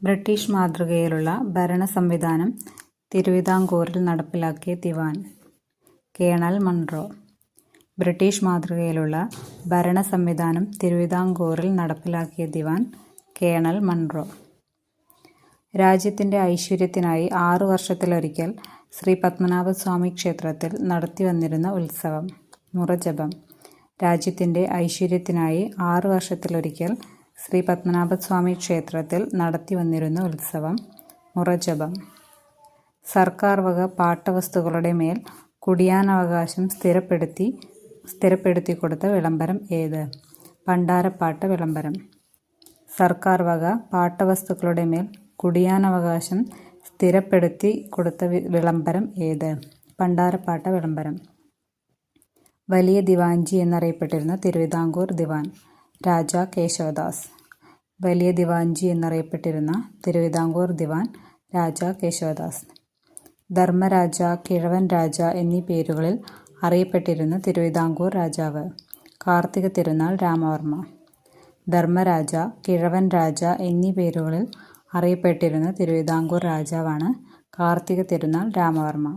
British മാതൃകയിലുള്ള ഭരണ സംവിധാനം തിരുവിതാംകൂറിൽ നടപ്പിലാക്കിയ ദിവാൻ. Colonel Munro. ബ്രിട്ടീഷ് മാതൃകയിലുള്ള ഭരണ സംവിധാനം തിരുവിതാംകൂറിൽ നടപ്പിലാക്കിയ ദിവാൻ കേണൽ മൺറോ. രാജ്യത്തിൻ്റെ ഐശ്വര്യത്തിനായി 6 വർഷത്തിലൊരിക്കൽ ശ്രീ പത്മനാഭസ്വാമി ക്ഷേത്രത്തിൽ നടത്തിവന്നിരുന്ന ഉത്സവം മുറജപം. രാജ്യത്തിൻ്റെ ഐശ്വര്യത്തിനായി 6 വർഷത്തിലൊരിക്കൽ ശ്രീ പത്മനാഭസ്വാമി ക്ഷേത്രത്തിൽ നടത്തിവന്നിരുന്ന ഉത്സവം മുറജപം. സർക്കാർ വക പാട്ടവസ്തുക്കളുടെ മേൽ കുടിയാനവകാശം സ്ഥിരപ്പെടുത്തിക്കൊടുത്ത വിളംബരം ഏത്? പണ്ടാരപ്പാട്ട വിളംബരം. സർക്കാർ വക പാട്ടവസ്തുക്കളുടെ മേൽ കുടിയാനവകാശം സ്ഥിരപ്പെടുത്തിക്കൊടുത്ത വിളംബരം ഏത്? പണ്ടാരപ്പാട്ട വിളംബരം. വലിയ ദിവാൻജി എന്നറിയപ്പെട്ടിരുന്ന തിരുവിതാംകൂർ ദിവാൻ രാജാ കേശവദാസ്. വലിയ ദിവാൻജി എന്നറിയപ്പെട്ടിരുന്ന തിരുവിതാംകൂർ ദിവാൻ രാജാ കേശവദാസ്. ധർമ്മരാജ, കിഴവൻ രാജ എന്നീ പേരുകളിൽ അറിയപ്പെട്ടിരുന്ന തിരുവിതാംകൂർ രാജാവ് കാർത്തിക തിരുനാൾ രാമവർമ്മ. ധർമ്മരാജ, കിഴവൻ രാജ എന്നീ പേരുകളിൽ അറിയപ്പെട്ടിരുന്ന തിരുവിതാംകൂർ രാജാവാണ് കാർത്തിക തിരുനാൾ രാമവർമ്മ.